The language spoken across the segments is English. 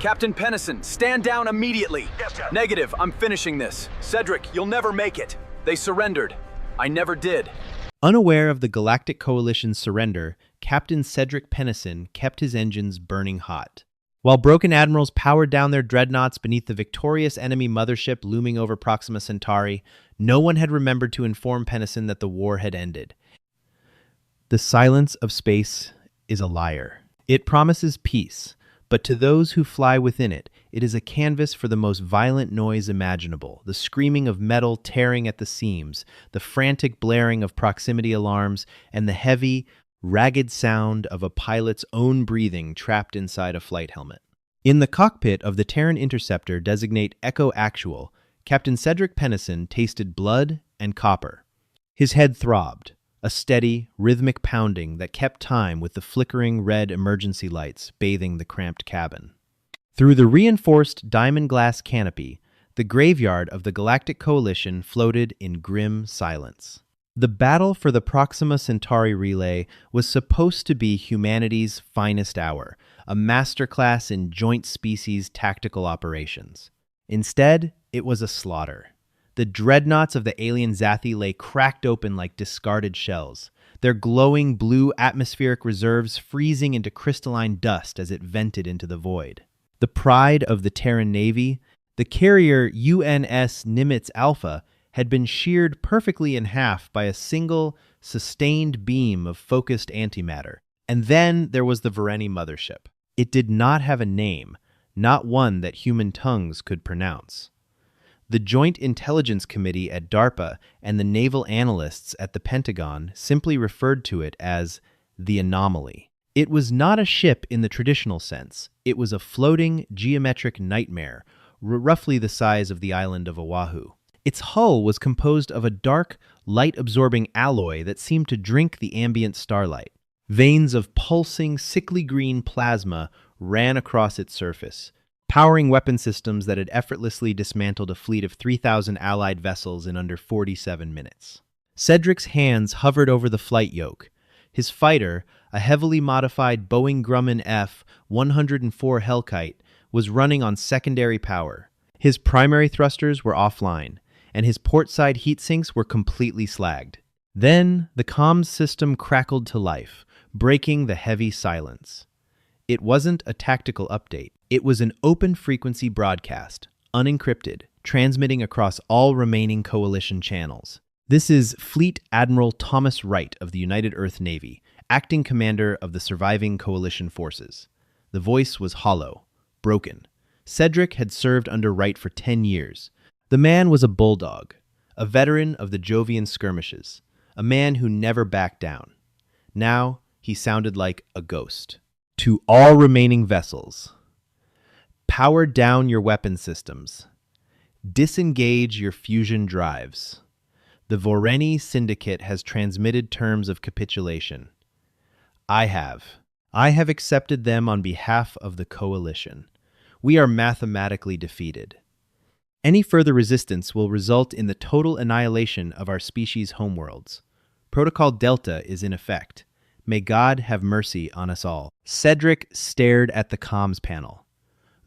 Captain Pennison, stand down immediately. Yes, sir. Negative, I'm finishing this. Cedric, you'll never make it. They surrendered. I never did. Unaware of the Galactic Coalition's surrender, Captain Cedric Pennison kept his engines burning hot. While broken admirals powered down their dreadnoughts beneath the victorious enemy mothership looming over Proxima Centauri, no one had remembered to inform Pennison that the war had ended. The silence of space is a liar. It promises peace, but to those who fly within it, it is a canvas for the most violent noise imaginable, the screaming of metal tearing at the seams, the frantic blaring of proximity alarms, and the heavy, ragged sound of a pilot's own breathing trapped inside a flight helmet. In the cockpit of the Terran interceptor designate Echo Actual, Captain Cedric Pennison tasted blood and copper. His head throbbed, a steady, rhythmic pounding that kept time with the flickering red emergency lights bathing the cramped cabin. Through the reinforced diamond glass canopy, the graveyard of the Galactic Coalition floated in grim silence. The battle for the Proxima Centauri relay was supposed to be humanity's finest hour, a masterclass in joint species tactical operations. Instead, it was a slaughter. The dreadnoughts of the alien Zathi lay cracked open like discarded shells, their glowing blue atmospheric reserves freezing into crystalline dust as it vented into the void. The pride of the Terran Navy, the carrier UNS Nimitz Alpha, had been sheared perfectly in half by a single, sustained beam of focused antimatter. And then there was the Voreni mothership. It did not have a name, not one that human tongues could pronounce. The Joint Intelligence Committee at DARPA and the naval analysts at the Pentagon simply referred to it as the anomaly. It was not a ship in the traditional sense. It was a floating, geometric nightmare, roughly the size of the island of Oahu. Its hull was composed of a dark, light-absorbing alloy that seemed to drink the ambient starlight. Veins of pulsing, sickly green plasma ran across its surface, powering weapon systems that had effortlessly dismantled a fleet of 3,000 Allied vessels in under 47 minutes. Cedric's hands hovered over the flight yoke. His fighter, a heavily modified Boeing Grumman F-104 Hellkite, was running on secondary power. His primary thrusters were offline, and his port-side heat sinks were completely slagged. Then the comms system crackled to life, breaking the heavy silence. It wasn't a tactical update. It was an open-frequency broadcast, unencrypted, transmitting across all remaining Coalition channels. This is Fleet Admiral Thomas Wright of the United Earth Navy, acting commander of the surviving Coalition forces. The voice was hollow, broken. Cedric had served under Wright for 10 years. The man was a bulldog, a veteran of the Jovian skirmishes, a man who never backed down. Now, he sounded like a ghost. To all remaining vessels, power down your weapon systems. Disengage your fusion drives. The Voreni Syndicate has transmitted terms of capitulation. I have accepted them on behalf of the Coalition. We are mathematically defeated. Any further resistance will result in the total annihilation of our species' homeworlds. Protocol Delta is in effect. May God have mercy on us all. Cedric stared at the comms panel.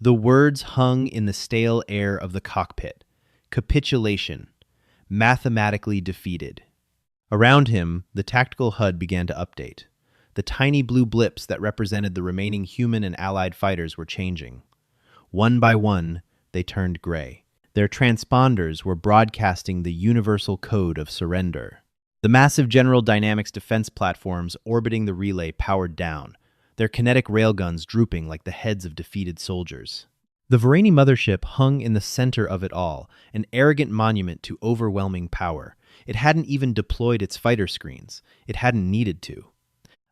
The words hung in the stale air of the cockpit. Capitulation. Mathematically defeated. Around him, the tactical HUD began to update. The tiny blue blips that represented the remaining human and allied fighters were changing. One by one, they turned gray. Their transponders were broadcasting the universal code of surrender. The massive General Dynamics defense platforms orbiting the relay powered down, their kinetic railguns drooping like the heads of defeated soldiers. The Voreni mothership hung in the center of it all, an arrogant monument to overwhelming power. It hadn't even deployed its fighter screens. It hadn't needed to.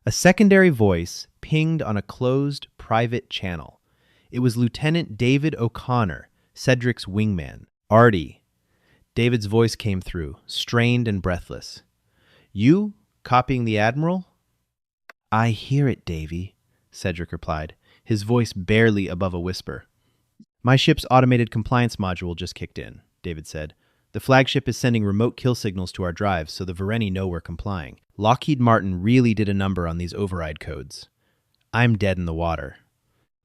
A secondary voice pinged on a closed, private channel. It was Lieutenant David O'Connor, Cedric's wingman. Artie. David's voice came through, strained and breathless. You? Copying the Admiral? I hear it, Davy, Cedric replied, his voice barely above a whisper. My ship's automated compliance module just kicked in, David said. The flagship is sending remote kill signals to our drives so the Voreni know we're complying. Lockheed Martin really did a number on these override codes. I'm dead in the water.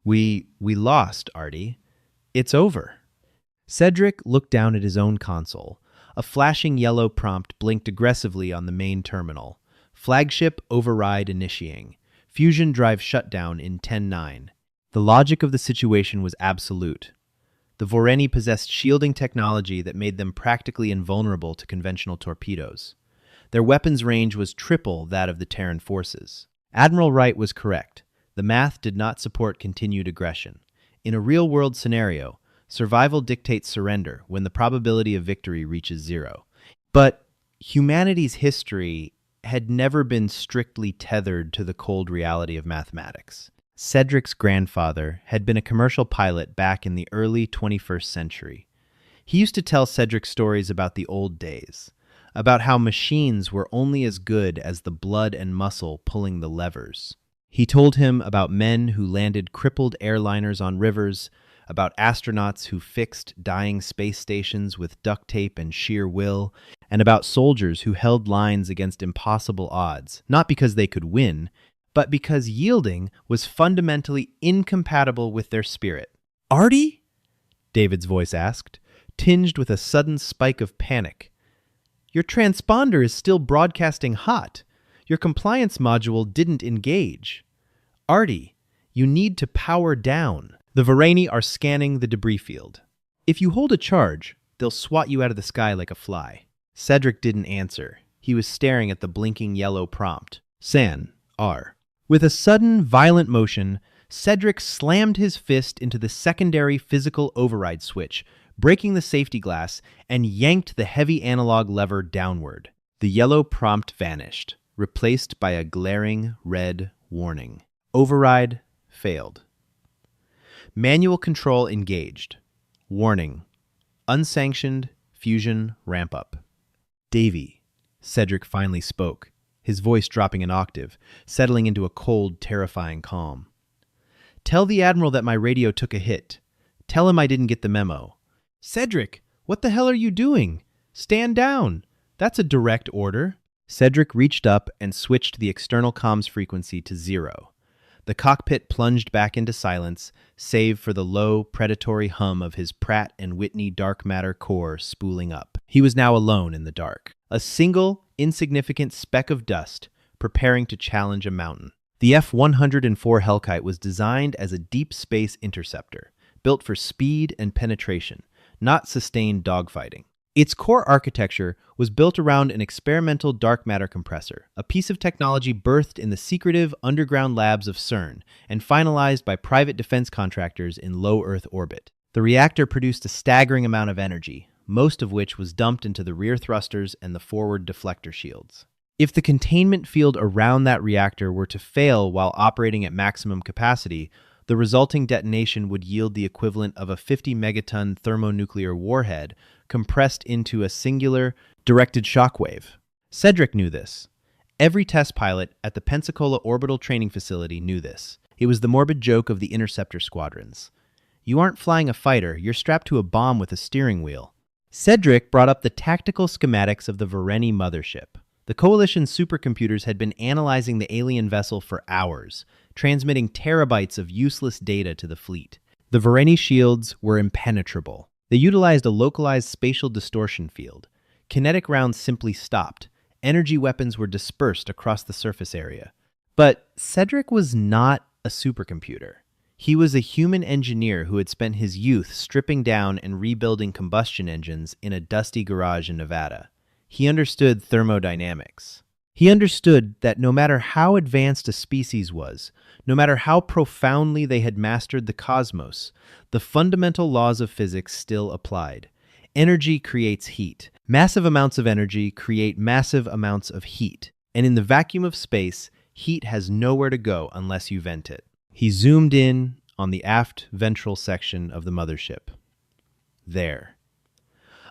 We lost, Artie. It's over. Cedric looked down at his own console. A flashing yellow prompt blinked aggressively on the main terminal. Flagship override initiating. Fusion drive shutdown in 10-9. The logic of the situation was absolute. The Voreni possessed shielding technology that made them practically invulnerable to conventional torpedoes. Their weapons range was triple that of the Terran forces. Admiral Wright was correct. The math did not support continued aggression. In a real-world scenario, survival dictates surrender when the probability of victory reaches zero. But humanity's history had never been strictly tethered to the cold reality of mathematics. Cedric's grandfather had been a commercial pilot back in the early 21st century. He used to tell Cedric stories about the old days, about how machines were only as good as the blood and muscle pulling the levers. He told him about men who landed crippled airliners on rivers, about astronauts who fixed dying space stations with duct tape and sheer will, and about soldiers who held lines against impossible odds, not because they could win, but because yielding was fundamentally incompatible with their spirit. "Artie?" David's voice asked, tinged with a sudden spike of panic. "Your transponder is still broadcasting hot. Your compliance module didn't engage. Artie, you need to power down. The Voreni are scanning the debris field. If you hold a charge, they'll swat you out of the sky like a fly." Cedric didn't answer. He was staring at the blinking yellow prompt. San, R. With a sudden, violent motion, Cedric slammed his fist into the secondary physical override switch, breaking the safety glass, and yanked the heavy analog lever downward. The yellow prompt vanished, replaced by a glaring red warning. Override failed. Manual control engaged. Warning. Unsanctioned fusion ramp up. "Davy," Cedric finally spoke, his voice dropping an octave, settling into a cold, terrifying calm. "Tell the Admiral that my radio took a hit. Tell him I didn't get the memo." "Cedric, what the hell are you doing? Stand down. That's a direct order." Cedric reached up and switched the external comms frequency to 0. The cockpit plunged back into silence, save for the low, predatory hum of his Pratt & Whitney dark matter core spooling up. He was now alone in the dark. A single, insignificant speck of dust, preparing to challenge a mountain. The F-104 Hellkite was designed as a deep space interceptor, built for speed and penetration, not sustained dogfighting. Its core architecture was built around an experimental dark matter compressor, a piece of technology birthed in the secretive underground labs of CERN and finalized by private defense contractors in low Earth orbit. The reactor produced a staggering amount of energy, most of which was dumped into the rear thrusters and the forward deflector shields. If the containment field around that reactor were to fail while operating at maximum capacity, the resulting detonation would yield the equivalent of a 50-megaton thermonuclear warhead compressed into a singular, directed shockwave. Cedric knew this. Every test pilot at the Pensacola Orbital Training Facility knew this. It was the morbid joke of the interceptor squadrons. You aren't flying a fighter, you're strapped to a bomb with a steering wheel. Cedric brought up the tactical schematics of the Voreni Mothership. The Coalition's supercomputers had been analyzing the alien vessel for hours, transmitting terabytes of useless data to the fleet. The Voreni shields were impenetrable. They utilized a localized spatial distortion field. Kinetic rounds simply stopped. Energy weapons were dispersed across the surface area. But Cedric was not a supercomputer. He was a human engineer who had spent his youth stripping down and rebuilding combustion engines in a dusty garage in Nevada. He understood thermodynamics. He understood that no matter how advanced a species was, no matter how profoundly they had mastered the cosmos, the fundamental laws of physics still applied. Energy creates heat. Massive amounts of energy create massive amounts of heat. And in the vacuum of space, heat has nowhere to go unless you vent it. He zoomed in on the aft ventral section of the mothership. There.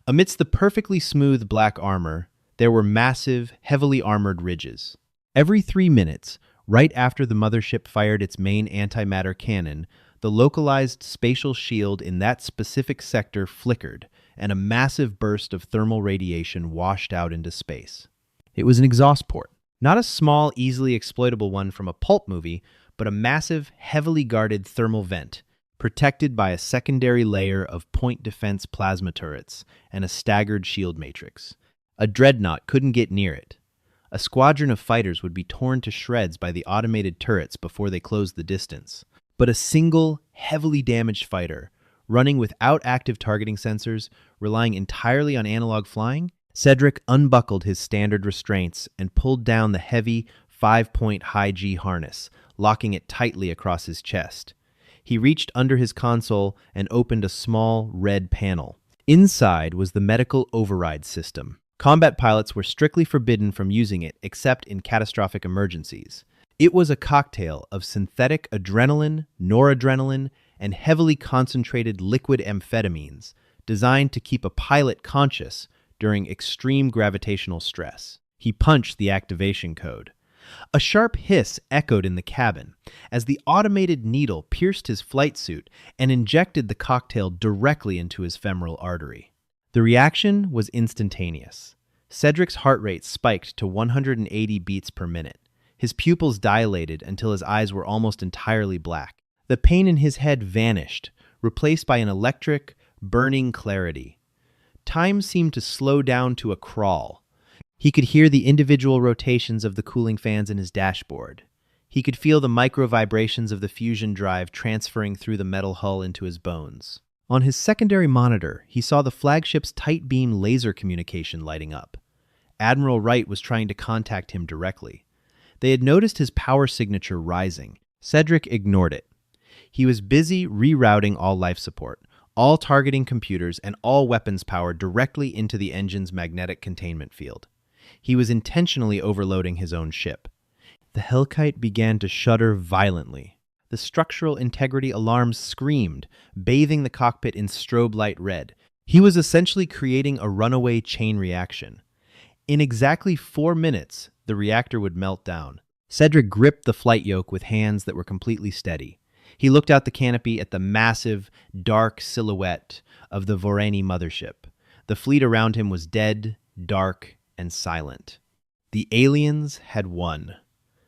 Amidst the perfectly smooth black armor, there were massive, heavily armored ridges. Every 3 minutes, right after the mothership fired its main antimatter cannon, the localized spatial shield in that specific sector flickered, and a massive burst of thermal radiation washed out into space. It was an exhaust port. Not a small, easily exploitable one from a pulp movie, but a massive, heavily guarded thermal vent, protected by a secondary layer of point defense plasma turrets and a staggered shield matrix. A dreadnought couldn't get near it. A squadron of fighters would be torn to shreds by the automated turrets before they closed the distance. But a single, heavily damaged fighter, running without active targeting sensors, relying entirely on analog flying, Cedric unbuckled his standard restraints and pulled down the heavy 5-point high-G harness, locking it tightly across his chest. He reached under his console and opened a small, red panel. Inside was the medical override system. Combat pilots were strictly forbidden from using it except in catastrophic emergencies. It was a cocktail of synthetic adrenaline, noradrenaline, and heavily concentrated liquid amphetamines designed to keep a pilot conscious during extreme gravitational stress. He punched the activation code. A sharp hiss echoed in the cabin as the automated needle pierced his flight suit and injected the cocktail directly into his femoral artery. The reaction was instantaneous. Cedric's heart rate spiked to 180 beats per minute. His pupils dilated until his eyes were almost entirely black. The pain in his head vanished, replaced by an electric, burning clarity. Time seemed to slow down to a crawl. He could hear the individual rotations of the cooling fans in his dashboard. He could feel the micro vibrations of the fusion drive transferring through the metal hull into his bones. On his secondary monitor, he saw the flagship's tight beam laser communication lighting up. Admiral Wright was trying to contact him directly. They had noticed his power signature rising. Cedric ignored it. He was busy rerouting all life support, all targeting computers, and all weapons power directly into the engine's magnetic containment field. He was intentionally overloading his own ship. The Hellkite began to shudder violently. The structural integrity alarms screamed, bathing the cockpit in strobe light red. He was essentially creating a runaway chain reaction. In exactly 4 minutes, the reactor would melt down. Cedric gripped the flight yoke with hands that were completely steady. He looked out the canopy at the massive, dark silhouette of the Voreni mothership. The fleet around him was dead, dark, and silent. The aliens had won.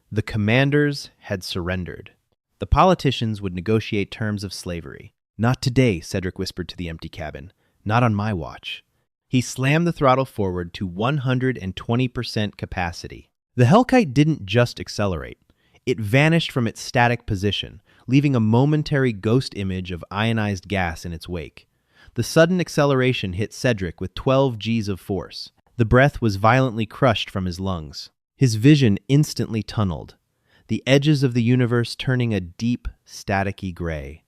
The commanders had surrendered. The politicians would negotiate terms of slavery. "Not today," Cedric whispered to the empty cabin. "Not on my watch." He slammed the throttle forward to 120% capacity. The Hellkite didn't just accelerate. It vanished from its static position, leaving a momentary ghost image of ionized gas in its wake. The sudden acceleration hit Cedric with 12 Gs of force. The breath was violently crushed from his lungs. His vision instantly tunneled, the edges of the universe turning a deep, staticky gray.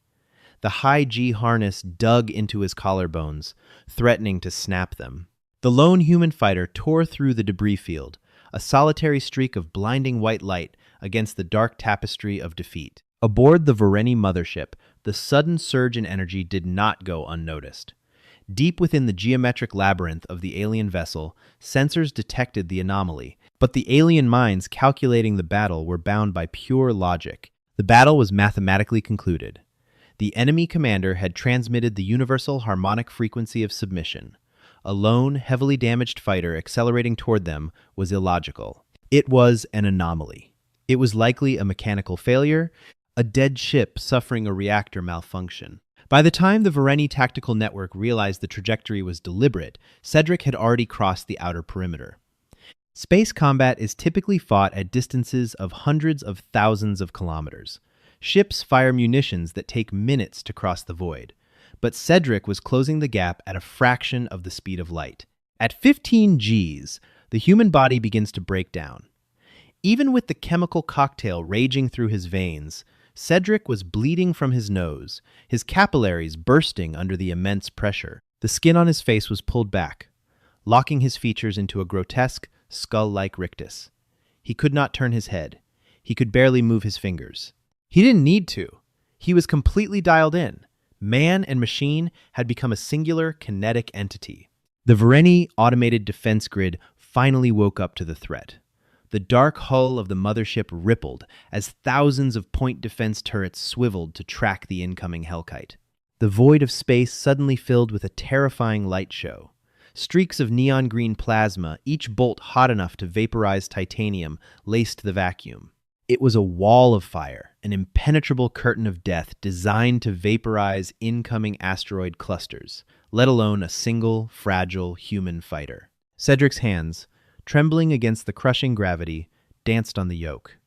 The high-G harness dug into his collarbones, threatening to snap them. The lone human fighter tore through the debris field, a solitary streak of blinding white light against the dark tapestry of defeat. Aboard the Voreni mothership, the sudden surge in energy did not go unnoticed. Deep within the geometric labyrinth of the alien vessel, sensors detected the anomaly, but the alien minds calculating the battle were bound by pure logic. The battle was mathematically concluded. The enemy commander had transmitted the universal harmonic frequency of submission. A lone, heavily damaged fighter accelerating toward them was illogical. It was an anomaly. It was likely a mechanical failure, a dead ship suffering a reactor malfunction. By the time the Voreni tactical network realized the trajectory was deliberate, Cedric had already crossed the outer perimeter. Space combat is typically fought at distances of hundreds of thousands of kilometers. Ships fire munitions that take minutes to cross the void. But Cedric was closing the gap at a fraction of the speed of light. At 15 Gs, the human body begins to break down. Even with the chemical cocktail raging through his veins, Cedric was bleeding from his nose, his capillaries bursting under the immense pressure. The skin on his face was pulled back, locking his features into a grotesque, skull-like rictus. He could not turn his head. He could barely move his fingers. He didn't need to. He was completely dialed in. Man and machine had become a singular, kinetic entity. The Voreni automated defense grid finally woke up to the threat. The dark hull of the mothership rippled as thousands of point defense turrets swiveled to track the incoming Hellkite. The void of space suddenly filled with a terrifying light show. Streaks of neon green plasma, each bolt hot enough to vaporize titanium, laced the vacuum. It was a wall of fire, an impenetrable curtain of death designed to vaporize incoming asteroid clusters, let alone a single, fragile human fighter. Cedric's hands, trembling against the crushing gravity, danced on the yoke.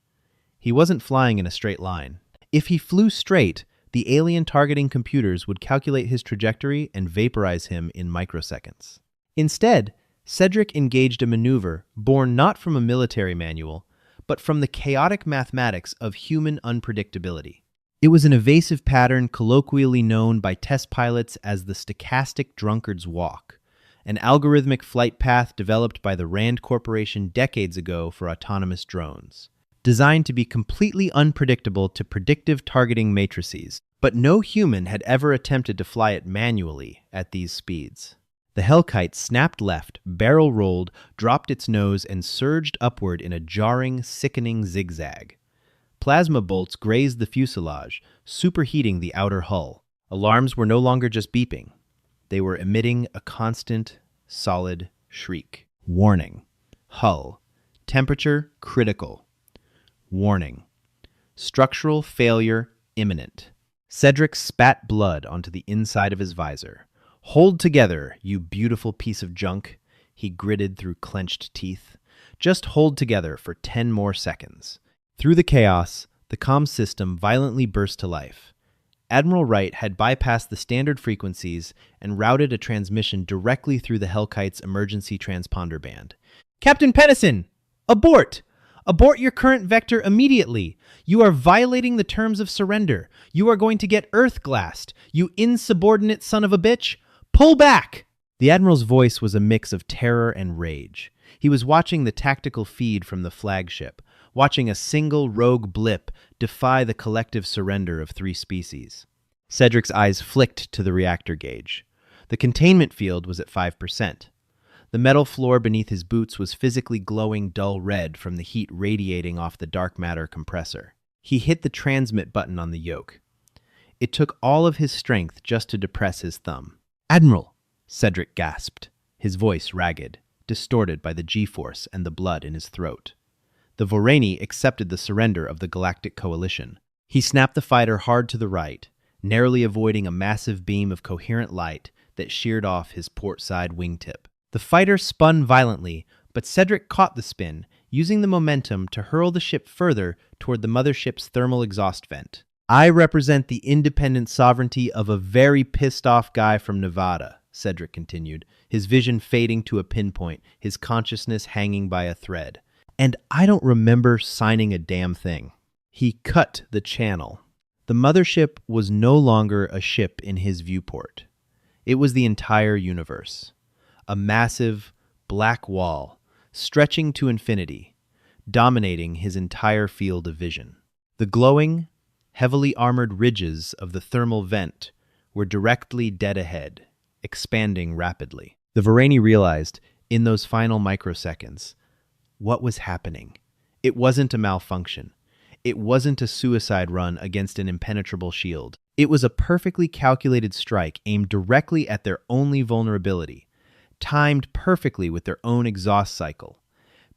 He wasn't flying in a straight line. If he flew straight, the alien targeting computers would calculate his trajectory and vaporize him in microseconds. Instead, Cedric engaged a maneuver born not from a military manual, but from the chaotic mathematics of human unpredictability. It was an evasive pattern colloquially known by test pilots as the stochastic drunkard's walk, an algorithmic flight path developed by the Rand Corporation decades ago for autonomous drones. Designed to be completely unpredictable to predictive targeting matrices, but no human had ever attempted to fly it manually at these speeds. The Hellkite snapped left, barrel rolled, dropped its nose, and surged upward in a jarring, sickening zigzag. Plasma bolts grazed the fuselage, superheating the outer hull. Alarms were no longer just beeping. They were emitting a constant, solid shriek. Warning. Hull. Temperature critical. Warning. Structural failure imminent. Cedric spat blood onto the inside of his visor. "Hold together, you beautiful piece of junk," he gritted through clenched teeth. "Just hold together for 10 more seconds." Through the chaos, the comm system violently burst to life. Admiral Wright had bypassed the standard frequencies and routed a transmission directly through the Hellkite's emergency transponder band. "Captain Pennison! Abort! Abort your current vector immediately! You are violating the terms of surrender! You are going to get earth-glassed! You insubordinate son of a bitch! Pull back!" The Admiral's voice was a mix of terror and rage. He was watching the tactical feed from the flagship, watching a single rogue blip defy the collective surrender of 3 species. Cedric's eyes flicked to the reactor gauge. The containment field was at 5%. The metal floor beneath his boots was physically glowing dull red from the heat radiating off the dark matter compressor. He hit the transmit button on the yoke. It took all of his strength just to depress his thumb. "Admiral!" Cedric gasped, his voice ragged, distorted by the G-force and the blood in his throat. The Voreni accepted the surrender of the Galactic Coalition. He snapped the fighter hard to the right, narrowly avoiding a massive beam of coherent light that sheared off his port-side wingtip. The fighter spun violently, but Cedric caught the spin, using the momentum to hurl the ship further toward the mothership's thermal exhaust vent. "I represent the independent sovereignty of a very pissed-off guy from Nevada," Cedric continued, his vision fading to a pinpoint, his consciousness hanging by a thread. "And I don't remember signing a damn thing." He cut the channel. The mothership was no longer a ship in his viewport. It was the entire universe. A massive, black wall, stretching to infinity, dominating his entire field of vision. The glowing, heavily armored ridges of the thermal vent were directly dead ahead, expanding rapidly. The Voreni realized, in those final microseconds, what was happening. It wasn't a malfunction. It wasn't a suicide run against an impenetrable shield. It was a perfectly calculated strike aimed directly at their only vulnerability, timed perfectly with their own exhaust cycle.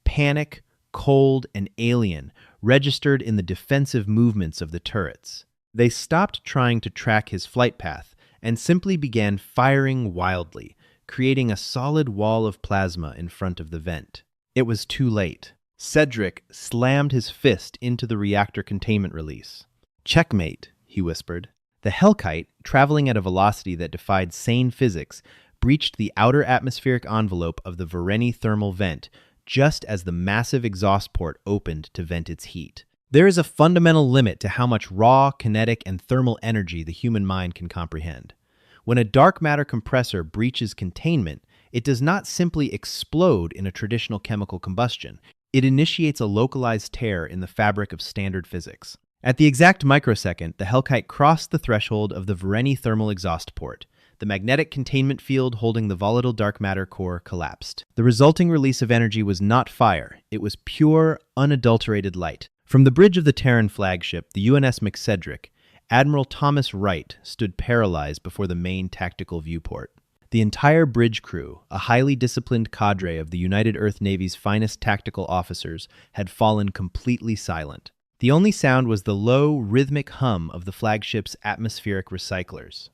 Panic, cold, and alien registered in the defensive movements of the turrets. They stopped trying to track his flight path and simply began firing wildly, creating a solid wall of plasma in front of the vent. It was too late. Cedric slammed his fist into the reactor containment release. "Checkmate," he whispered. The Hellkite, traveling at a velocity that defied sane physics, breached the outer atmospheric envelope of the Voreni thermal vent just as the massive exhaust port opened to vent its heat. There is a fundamental limit to how much raw, kinetic, and thermal energy the human mind can comprehend. When a dark matter compressor breaches containment, it does not simply explode in a traditional chemical combustion. It initiates a localized tear in the fabric of standard physics. At the exact microsecond, the Hellkite crossed the threshold of the Voreni thermal exhaust port. The magnetic containment field holding the volatile dark matter core collapsed. The resulting release of energy was not fire. It was pure, unadulterated light. From the bridge of the Terran flagship, the UNS Cedric, Admiral Thomas Wright stood paralyzed before the main tactical viewport. The entire bridge crew, a highly disciplined cadre of the United Earth Navy's finest tactical officers, had fallen completely silent. The only sound was the low, rhythmic hum of the flagship's atmospheric recyclers.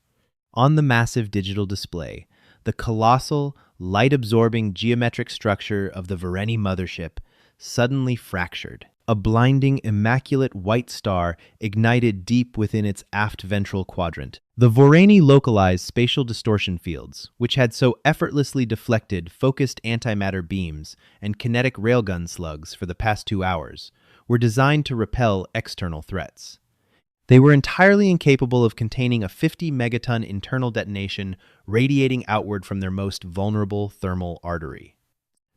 On the massive digital display, the colossal, light-absorbing geometric structure of the Voreni mothership suddenly fractured. A blinding, immaculate white star ignited deep within its aft ventral quadrant. The Voreni localized spatial distortion fields, which had so effortlessly deflected focused antimatter beams and kinetic railgun slugs for the past 2 hours, were designed to repel external threats. They were entirely incapable of containing a 50-megaton internal detonation radiating outward from their most vulnerable thermal artery.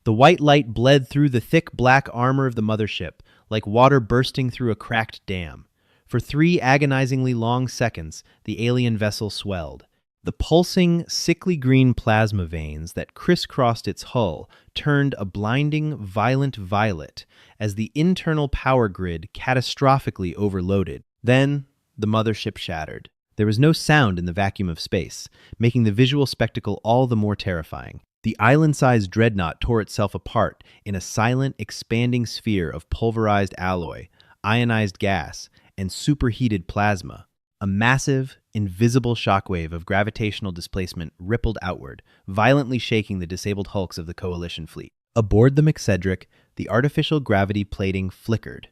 The white light bled through the thick black armor of the mothership, like water bursting through a cracked dam. For 3 agonizingly long seconds, the alien vessel swelled. The pulsing, sickly green plasma veins that crisscrossed its hull turned a blinding, violent violet as the internal power grid catastrophically overloaded. Then, the mothership shattered. There was no sound in the vacuum of space, making the visual spectacle all the more terrifying. The island-sized dreadnought tore itself apart in a silent, expanding sphere of pulverized alloy, ionized gas, and superheated plasma. A massive, invisible shockwave of gravitational displacement rippled outward, violently shaking the disabled hulks of the Coalition fleet. Aboard the Cedric, the artificial gravity plating flickered,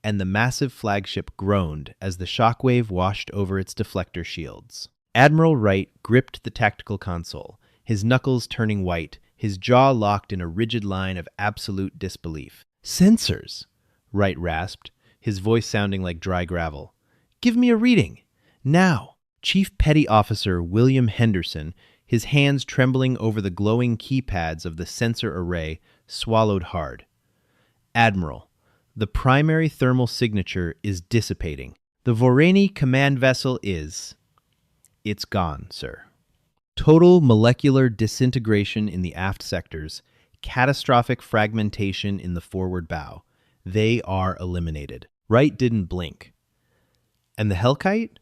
and the massive flagship groaned as the shockwave washed over its deflector shields. Admiral Wright gripped the tactical console, his knuckles turning white, his jaw locked in a rigid line of absolute disbelief. "Sensors," Wright rasped, his voice sounding like dry gravel. "Give me a reading. Now." Chief Petty Officer William Henderson, his hands trembling over the glowing keypads of the sensor array, swallowed hard. "Admiral, the primary thermal signature is dissipating. The Voreni command vessel is... It's gone, sir. Total molecular disintegration in the aft sectors, catastrophic fragmentation in the forward bow. They are eliminated." Wright didn't blink. "And the Hellkite?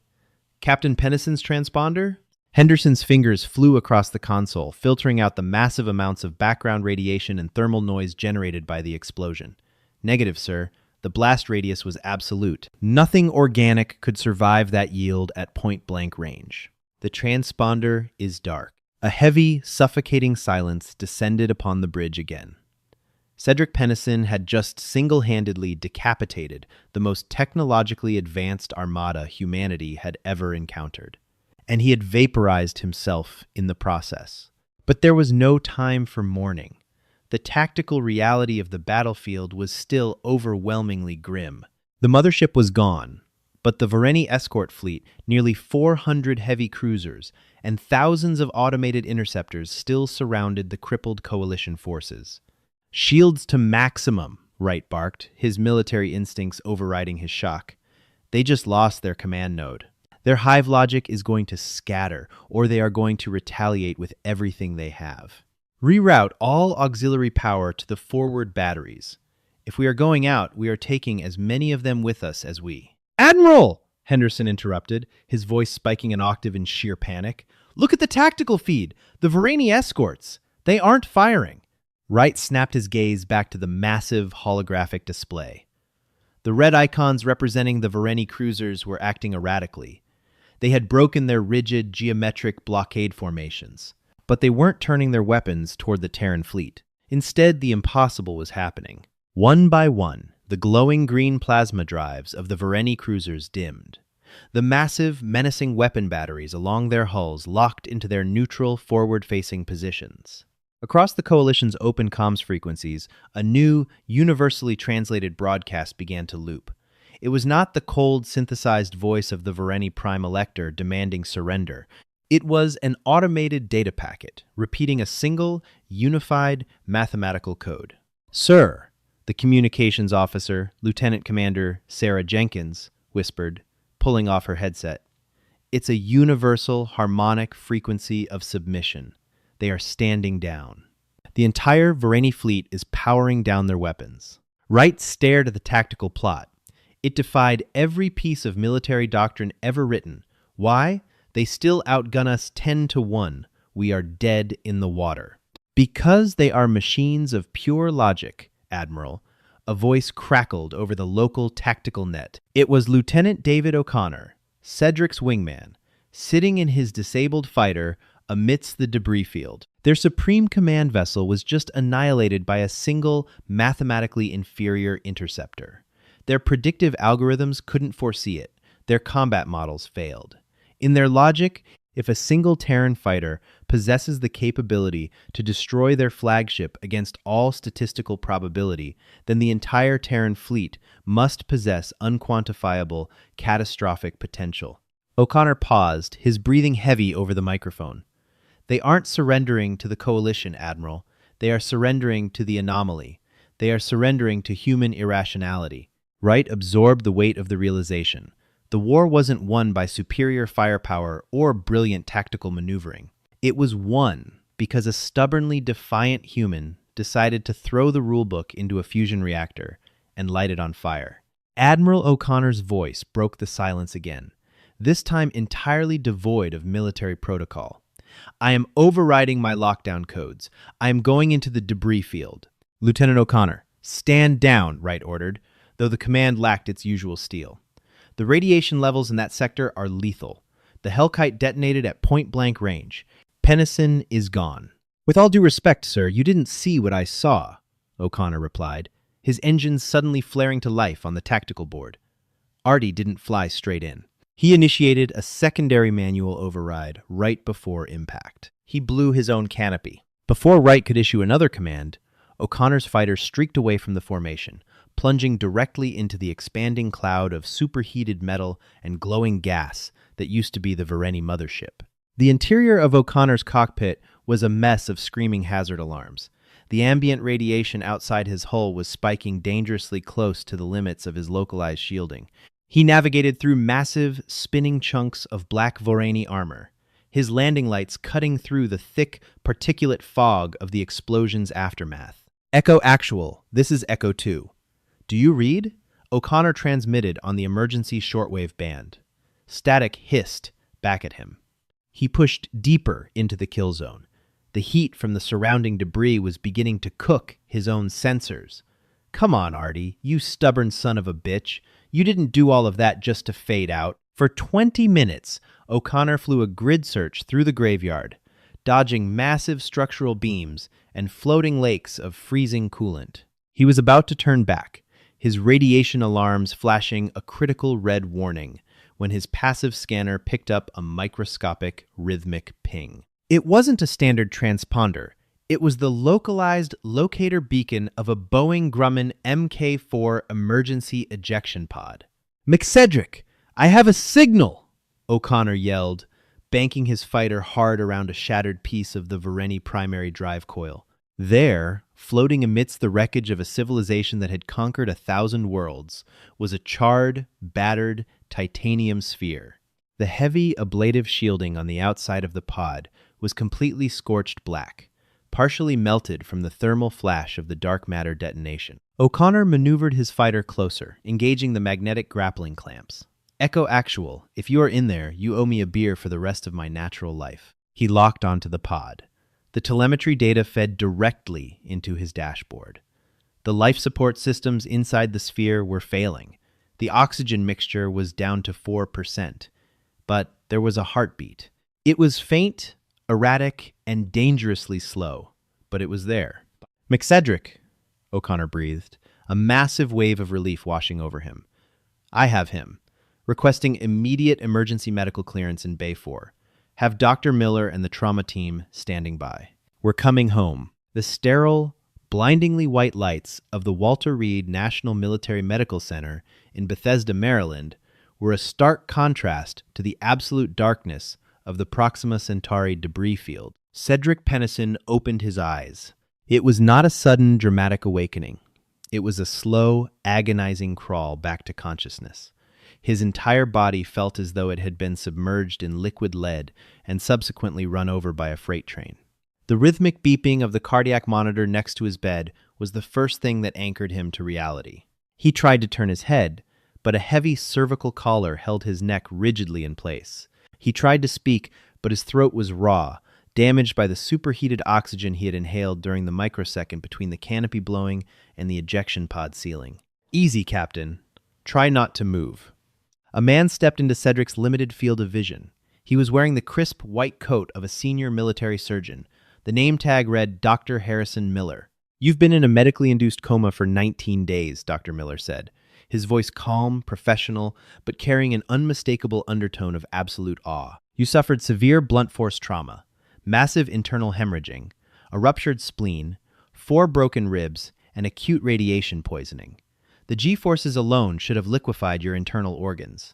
Captain Pennison's transponder?" Henderson's fingers flew across the console, filtering out the massive amounts of background radiation and thermal noise generated by the explosion. "Negative, sir. The blast radius was absolute. Nothing organic could survive that yield at point-blank range. The transponder is dark." A heavy, suffocating silence descended upon the bridge again. Cedric Pennison had just single-handedly decapitated the most technologically advanced armada humanity had ever encountered, and he had vaporized himself in the process. But there was no time for mourning. The tactical reality of the battlefield was still overwhelmingly grim. The mothership was gone, but the Voreni escort fleet, nearly 400 heavy cruisers, and thousands of automated interceptors still surrounded the crippled Coalition forces. "Shields to maximum," Wright barked, his military instincts overriding his shock. "They just lost their command node. Their hive logic is going to scatter, or they are going to retaliate with everything they have. Reroute all auxiliary power to the forward batteries. If we are going out, we are taking as many of them with us as we..." "Admiral!" Henderson interrupted, his voice spiking an octave in sheer panic. "Look at the tactical feed! The Voreni escorts! They aren't firing!" Wright snapped his gaze back to the massive holographic display. The red icons representing the Voreni cruisers were acting erratically. They had broken their rigid, geometric blockade formations, but they weren't turning their weapons toward the Terran fleet. Instead, the impossible was happening. One by one, the glowing green plasma drives of the Voreni cruisers dimmed. The massive, menacing weapon batteries along their hulls locked into their neutral, forward-facing positions. Across the Coalition's open comms frequencies, a new, universally translated broadcast began to loop. It was not the cold, synthesized voice of the Voreni Prime Elector demanding surrender. It was an automated data packet, repeating a single, unified mathematical code. "Sir," the communications officer, Lieutenant Commander Sarah Jenkins, whispered, pulling off her headset. "It's a universal harmonic frequency of submission. They are standing down. The entire Voreni fleet is powering down their weapons." Wright stared at the tactical plot. It defied every piece of military doctrine ever written. Why? They still outgun us 10-1. We are dead in the water. "Because they are machines of pure logic, Admiral. a voice crackled over the local tactical net. It was Lieutenant David O'Connor, Cedric's wingman, sitting in his disabled fighter amidst the debris field. Their supreme command vessel was just annihilated by a single, mathematically inferior interceptor. Their predictive algorithms couldn't foresee it. Their combat models failed. In their logic, if a single Terran fighter possesses the capability to destroy their flagship against all statistical probability, then the entire Terran fleet must possess unquantifiable, catastrophic potential. O'Connor paused, his breathing heavy over the microphone. They aren't surrendering to the Coalition, Admiral. They are surrendering to the anomaly. They are surrendering to human irrationality. Wright absorbed the weight of the realization. The war wasn't won by superior firepower or brilliant tactical maneuvering. It was won because a stubbornly defiant human decided to throw the rulebook into a fusion reactor and light it on fire. Admiral O'Connor's voice broke the silence again, this time entirely devoid of military protocol. I am overriding my lockdown codes. I am going into the debris field. Lieutenant O'Connor, stand down, Wright ordered, though the command lacked its usual steel. The radiation levels in that sector are lethal. The Hellkite detonated at point-blank range. Pennison is gone. With all due respect, sir, you didn't see what I saw, O'Connor replied, his engines suddenly flaring to life on the tactical board. Artie didn't fly straight in. He initiated a secondary manual override right before impact. He blew his own canopy. Before Wright could issue another command, O'Connor's fighter streaked away from the formation, plunging directly into the expanding cloud of superheated metal and glowing gas that used to be the Voreni Mothership. The interior of O'Connor's cockpit was a mess of screaming hazard alarms. The ambient radiation outside his hull was spiking dangerously close to the limits of his localized shielding. He navigated through massive, spinning chunks of black Voreni armor, his landing lights cutting through the thick, particulate fog of the explosion's aftermath. Echo Actual, this is Echo 2. Do you read? O'Connor transmitted on the emergency shortwave band. Static hissed back at him. He pushed deeper into the kill zone. The heat from the surrounding debris was beginning to cook his own sensors. Come on, Artie, you stubborn son of a bitch. You didn't do all of that just to fade out. For 20 minutes, O'Connor flew a grid search through the graveyard, dodging massive structural beams and floating lakes of freezing coolant. He was about to turn back, his radiation alarms flashing a critical red warning, when his passive scanner picked up a microscopic, rhythmic ping. It wasn't a standard transponder. It was the localized locator beacon of a Boeing Grumman Mk4 emergency ejection pod. "McCedric, I have a signal!" O'Connor yelled, banking his fighter hard around a shattered piece of the Voreni primary drive coil. There, floating amidst the wreckage of a civilization that had conquered 1,000 worlds, was a charred, battered titanium sphere. The heavy, ablative shielding on the outside of the pod was completely scorched black, partially melted from the thermal flash of the dark matter detonation. O'Connor maneuvered his fighter closer, engaging the magnetic grappling clamps. "Echo Actual, if you are in there, you owe me a beer for the rest of my natural life." He locked onto the pod. The telemetry data fed directly into his dashboard. The life support systems inside the sphere were failing. The oxygen mixture was down to 4%, but there was a heartbeat. It was faint, erratic, and dangerously slow, but it was there. "McCedric," O'Connor breathed, a massive wave of relief washing over him. "I have him. Requesting immediate emergency medical clearance in Bay 4. Have Dr. Miller and the trauma team standing by. We're coming home." The sterile, blindingly white lights of the Walter Reed National Military Medical Center in Bethesda, Maryland, were a stark contrast to the absolute darkness of the Proxima Centauri debris field. Cedric Pennison opened his eyes. It was not a sudden, dramatic awakening. It was a slow, agonizing crawl back to consciousness. His entire body felt as though it had been submerged in liquid lead and subsequently run over by a freight train. The rhythmic beeping of the cardiac monitor next to his bed was the first thing that anchored him to reality. He tried to turn his head, but a heavy cervical collar held his neck rigidly in place. He tried to speak, but his throat was raw, damaged by the superheated oxygen he had inhaled during the microsecond between the canopy blowing and the ejection pod sealing. "Easy, Captain. Try not to move." A man stepped into Cedric's limited field of vision. He was wearing the crisp white coat of a senior military surgeon. The name tag read Dr. Harrison Miller. "You've been in a medically induced coma for 19 days, Dr. Miller said, his voice calm, professional, but carrying an unmistakable undertone of absolute awe. "You suffered severe blunt force trauma, massive internal hemorrhaging, a ruptured spleen, 4 broken ribs, and acute radiation poisoning. The G-forces alone should have liquefied your internal organs.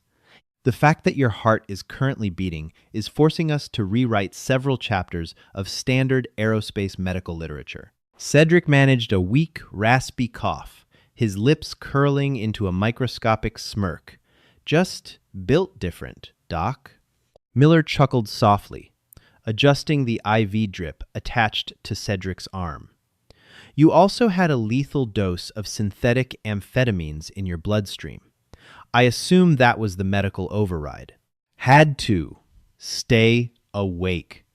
The fact that your heart is currently beating is forcing us to rewrite several chapters of standard aerospace medical literature." Cedric managed a weak, raspy cough, his lips curling into a microscopic smirk. "Just built different, Doc." Miller chuckled softly, adjusting the IV drip attached to Cedric's arm. "You also had a lethal dose of synthetic amphetamines in your bloodstream. I assume that was the medical override." "Had to. Stay awake."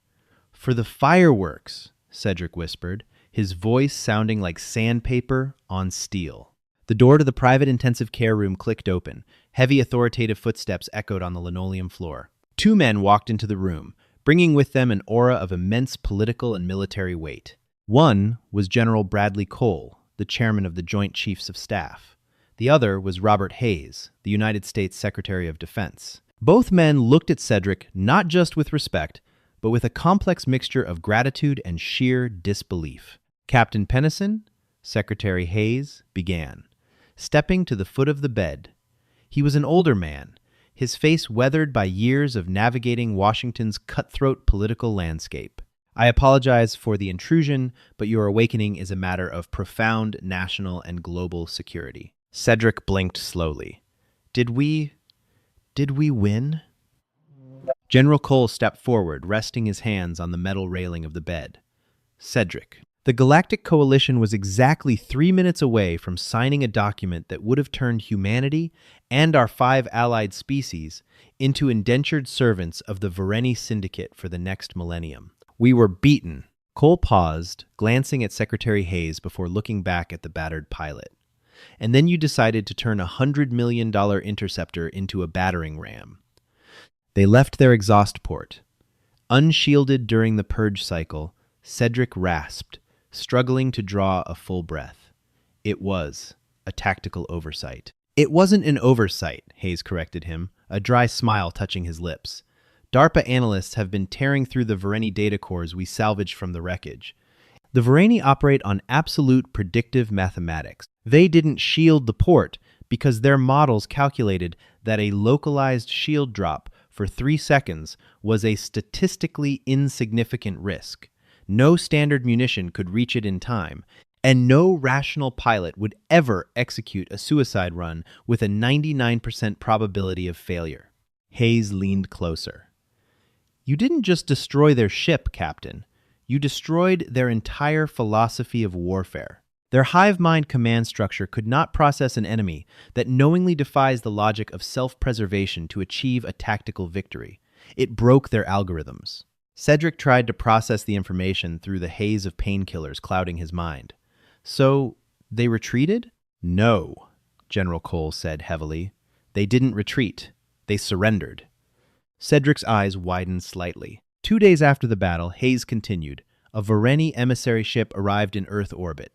"For the fireworks," Cedric whispered, his voice sounding like sandpaper on steel. The door to the private intensive care room clicked open. Heavy, authoritative footsteps echoed on the linoleum floor. 2 men walked into the room, bringing with them an aura of immense political and military weight. One was General Bradley Cole, the chairman of the Joint Chiefs of Staff. The other was Robert Hayes, the United States Secretary of Defense. Both men looked at Cedric not just with respect, but with a complex mixture of gratitude and sheer disbelief. "Captain Pennison," Secretary Hayes began, stepping to the foot of the bed. He was an older man, his face weathered by years of navigating Washington's cutthroat political landscape. "I apologize for the intrusion, but your awakening is a matter of profound national and global security." Cedric blinked slowly. Did we win?" General Cole stepped forward, resting his hands on the metal railing of the bed. "Cedric, the Galactic Coalition was exactly 3 minutes away from signing a document that would have turned humanity and our 5 allied species into indentured servants of the Voreni Syndicate for the next millennium. We were beaten." Cole paused, glancing at Secretary Hayes before looking back at the battered pilot. "And then you decided to turn a $100 million interceptor into a battering ram." They left their exhaust port. Unshielded during the purge cycle, Cedric rasped, struggling to draw a full breath. "It was a tactical oversight." "It wasn't an oversight," Hayes corrected him, a dry smile touching his lips. "DARPA analysts have been tearing through the Voreni data cores we salvaged from the wreckage. The Voreni operate on absolute predictive mathematics. They didn't shield the port because their models calculated that a localized shield drop for 3 seconds was a statistically insignificant risk. No standard munition could reach it in time, and no rational pilot would ever execute a suicide run with a 99% probability of failure." Hayes leaned closer. "You didn't just destroy their ship, Captain. You destroyed their entire philosophy of warfare. Their hive mind command structure could not process an enemy that knowingly defies the logic of self-preservation to achieve a tactical victory. It broke their algorithms." Cedric tried to process the information through the haze of painkillers clouding his mind. "So, they retreated?" "No," General Cole said heavily. "They didn't retreat. They surrendered." Cedric's eyes widened slightly. 2 days after the battle, Hayes continued. A Voreni emissary ship arrived in Earth orbit.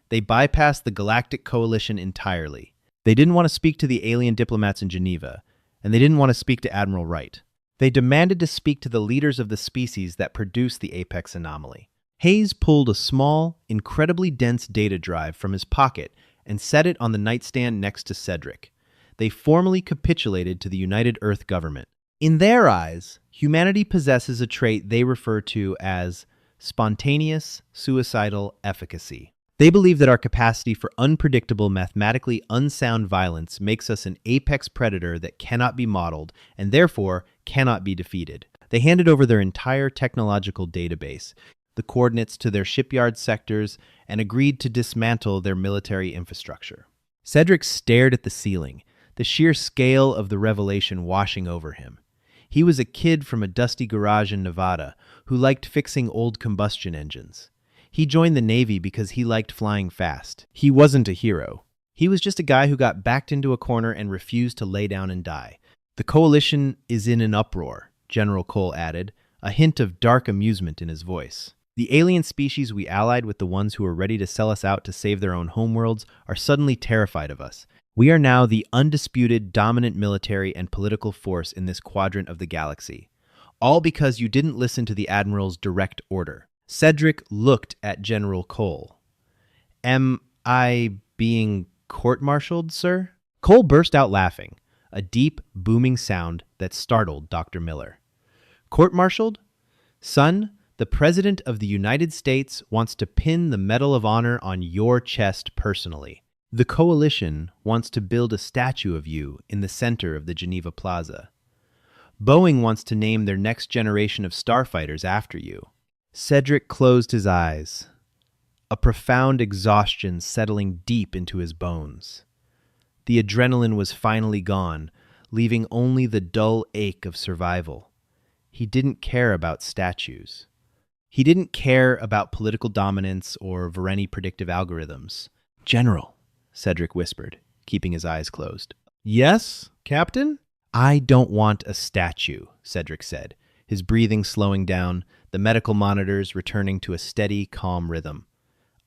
They bypassed the Galactic Coalition entirely. They didn't want to speak to the alien diplomats in Geneva, and they didn't want to speak to Admiral Wright. They demanded to speak to the leaders of the species that produced the Apex anomaly. Hayes pulled a small, incredibly dense data drive from his pocket and set it on the nightstand next to Cedric. They formally capitulated to the United Earth government. In their eyes, humanity possesses a trait they refer to as spontaneous suicidal efficacy. They believe that our capacity for unpredictable, mathematically unsound violence makes us an apex predator that cannot be modeled and therefore cannot be defeated. They handed over their entire technological database, the coordinates to their shipyard sectors, and agreed to dismantle their military infrastructure. Cedric stared at the ceiling, the sheer scale of the revelation washing over him. He was a kid from a dusty garage in Nevada who liked fixing old combustion engines. He joined the Navy because he liked flying fast. He wasn't a hero. He was just a guy who got backed into a corner and refused to lay down and die. "The Coalition is in an uproar," General Cole added, a hint of dark amusement in his voice. "The alien species we allied with the ones who are ready to sell us out to save their own homeworlds are suddenly terrified of us. We are now the undisputed dominant military and political force in this quadrant of the galaxy. All because you didn't listen to the Admiral's direct order." Cedric looked at General Cole. "Am I being court-martialed, sir?" Cole burst out laughing, a deep, booming sound that startled Dr. Miller. "Court-martialed? Son, the President of the United States wants to pin the Medal of Honor on your chest personally. The Coalition wants to build a statue of you in the center of the Geneva Plaza. Boeing wants to name their next generation of starfighters after you." Cedric closed his eyes, a profound exhaustion settling deep into his bones. The adrenaline was finally gone, leaving only the dull ache of survival. He didn't care about statues. He didn't care about political dominance or Voreni predictive algorithms. "General," Cedric whispered, keeping his eyes closed. "Yes, Captain?" "I don't want a statue," Cedric said, his breathing slowing down, the medical monitors returning to a steady, calm rhythm.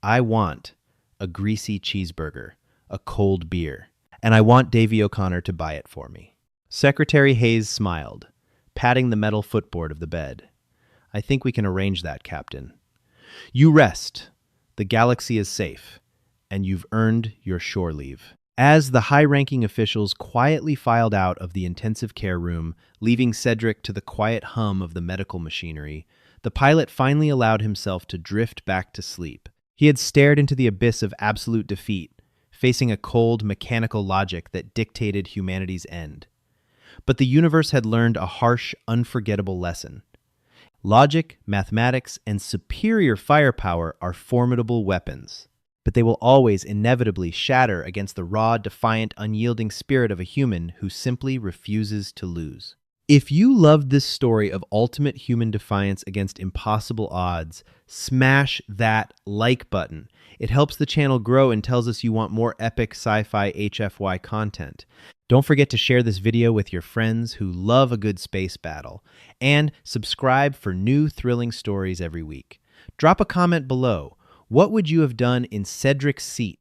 "I want a greasy cheeseburger, a cold beer, and I want Davy O'Connor to buy it for me." Secretary Hayes smiled, patting the metal footboard of the bed. "I think we can arrange that, Captain. You rest. The galaxy is safe, and you've earned your shore leave." As the high-ranking officials quietly filed out of the intensive care room, leaving Cedric to the quiet hum of the medical machinery, the pilot finally allowed himself to drift back to sleep. He had stared into the abyss of absolute defeat, facing a cold, mechanical logic that dictated humanity's end. But the universe had learned a harsh, unforgettable lesson. Logic, mathematics, and superior firepower are formidable weapons, but they will always inevitably shatter against the raw, defiant, unyielding spirit of a human who simply refuses to lose. If you loved this story of ultimate human defiance against impossible odds, smash that like button. It helps the channel grow and tells us you want more epic sci-fi HFY content. Don't forget to share this video with your friends who love a good space battle, and subscribe for new thrilling stories every week. Drop a comment below. What would you have done in Cedric's seat?